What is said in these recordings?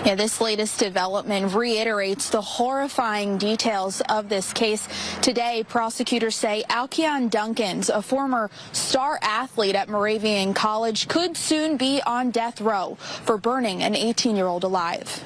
Yeah, this latest development reiterates the horrifying details of this case. Today, prosecutors say Alkion Duncans, a former star athlete at Moravian College, could soon be on death row for burning an 18-year-old alive.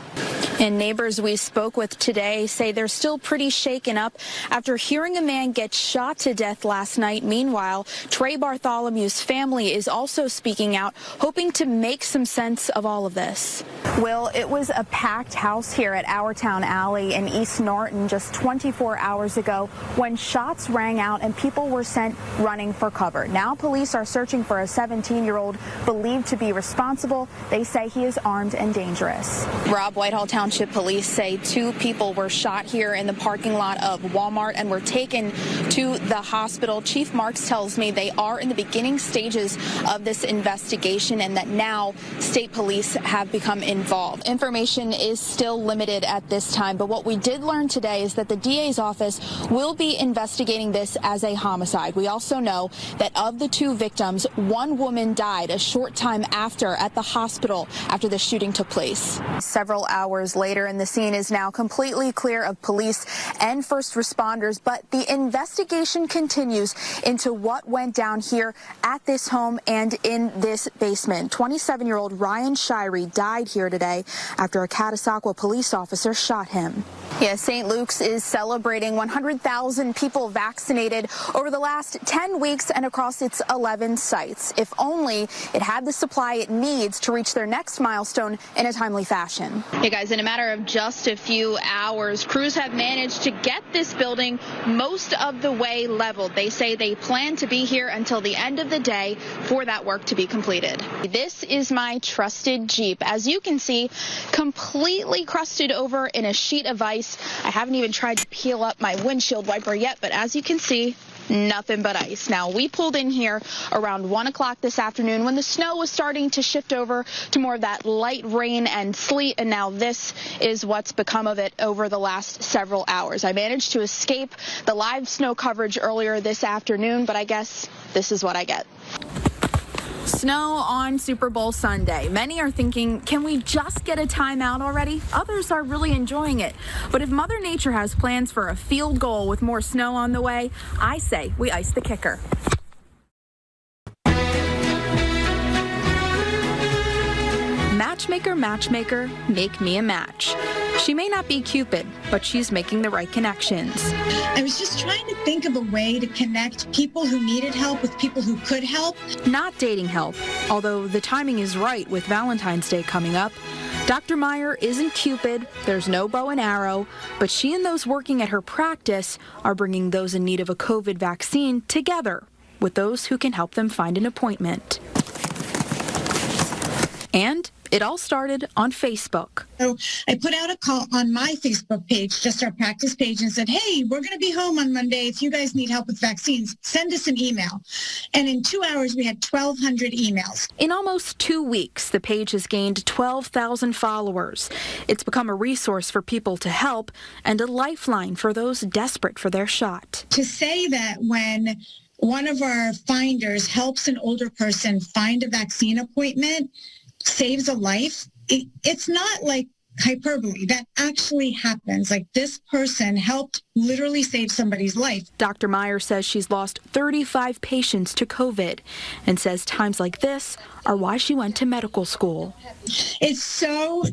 And neighbors we spoke with today say they're still pretty shaken up after hearing a man get shot to death last night. Meanwhile, Trey Bartholomew's family is also speaking out, hoping to make some sense of all of this. Will, it was a packed house here at Our Town Alley in East Norton just 24 hours ago when shots rang out and people were sent running for cover. Now police are searching for a 17-year-old believed to be responsible. They say he is armed and dangerous. Rob, Whitehall Township Police say 2 people were shot here in the parking lot of Walmart and were taken to the hospital. Chief Marks tells me they are in the beginning stages of this investigation and that now state police have become involved. Information is still limited at this time, but what we did learn today is that the DA's office will be investigating this as a homicide. We also know that of the 2 victims, 1 woman died a short time after at the hospital after the shooting took place. Several hours later, and the scene is now completely clear of police and first responders, but the investigation continues into what went down here at this home and in this basement. 27-year-old Ryan Shirey died here today after a Catasauqua police officer shot him. Yeah, St. Luke's is celebrating 100,000 people vaccinated over the last 10 weeks and across its 11 sites. If only it had the supply it needs to reach their next milestone in a timely fashion. Hey guys, in a matter of just a few hours, crews have managed to get this building most of the way leveled. They say they plan to be here until the end of the day for that work to be completed. This is my trusted Jeep. As you can see, completely crusted over in a sheet of ice. I haven't even tried to peel up my windshield wiper yet, but as you can see, nothing but ice. Now, we pulled in here around 1 o'clock this afternoon when the snow was starting to shift over to more of that light rain and sleet, and now this is what's become of it over the last several hours. I managed to escape the live snow coverage earlier this afternoon, but I guess this is what I get. Snow on Super Bowl Sunday. Many are thinking, can we just get a timeout already? Others are really enjoying it. But if Mother Nature has plans for a field goal with more snow on the way, I say we ice the kicker. Matchmaker, matchmaker, make me a match. She may not be Cupid, but she's making the right connections. I was just trying to think of a way to connect people who needed help with people who could help. Not dating help, although the timing is right with Valentine's Day coming up. Dr. Meyer isn't Cupid, there's no bow and arrow, but she and those working at her practice are bringing those in need of a COVID vaccine together with those who can help them find an appointment. And it all started on Facebook. So I put out a call on my Facebook page, just our practice page, and said, hey, we're going to be home on Monday. If you guys need help with vaccines, send us an email. And in 2 hours, we had 1,200 emails. In almost 2 weeks, the page has gained 12,000 followers. It's become a resource for people to help and a lifeline for those desperate for their shot. To say that when one of our finders helps an older person find a vaccine appointment, saves a life, it's not like hyperbole. That actually happens. Like, this person helped literally save somebody's life. Dr. Meyer says she's lost 35 patients to COVID and says times like this are why she went to medical school. It's so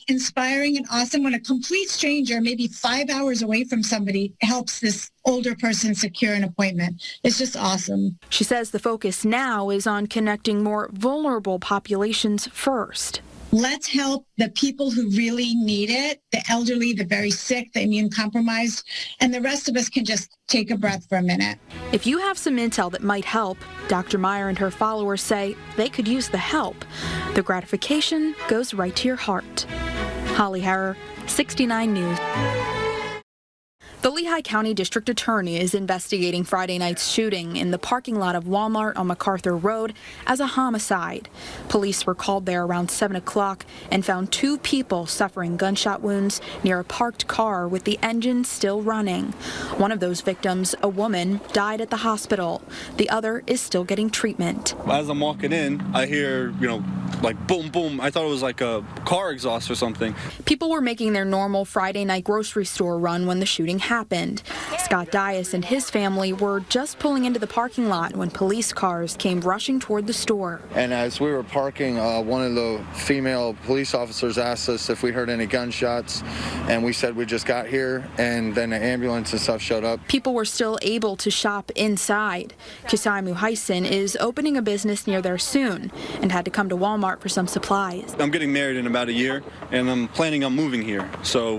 inspiring and awesome when a complete stranger, maybe 5 hours away from somebody, helps this older person secure an appointment. It's just awesome. She says the focus now is on connecting more vulnerable populations first. Let's help the people who really need it, the elderly, the very sick, the immune compromised, and the rest of us can just take a breath for a minute. If you have some intel that might help, Dr. Meyer and her followers say they could use the help. The gratification goes right to your heart. Holly Harrar, 69 News. The Lehigh County District Attorney is investigating Friday night's shooting in the parking lot of Walmart on MacArthur Road as a homicide. Police were called there around 7 o'clock and found 2 people suffering gunshot wounds near a parked car with the engine still running. One of those victims, a woman, died at the hospital. The other is still getting treatment. As I'm walking in, I hear, like boom, boom. I thought it was like a car exhaust or something. People were making their normal Friday night grocery store run when the shooting happened. Scott Dias and his family were just pulling into the parking lot when police cars came rushing toward the store. And as we were parking, one of the female police officers asked us if we heard any gunshots, and we said we just got here, and then the ambulance and stuff showed up. People were still able to shop inside. Kusai Muhaisen is opening a business near there soon and had to come to Walmart for some supplies. I'm getting married in about a year, and I'm planning on moving here. So,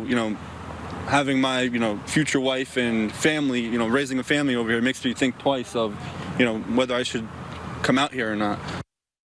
having my, future wife and family, raising a family over here makes me think twice of, whether I should come out here or not.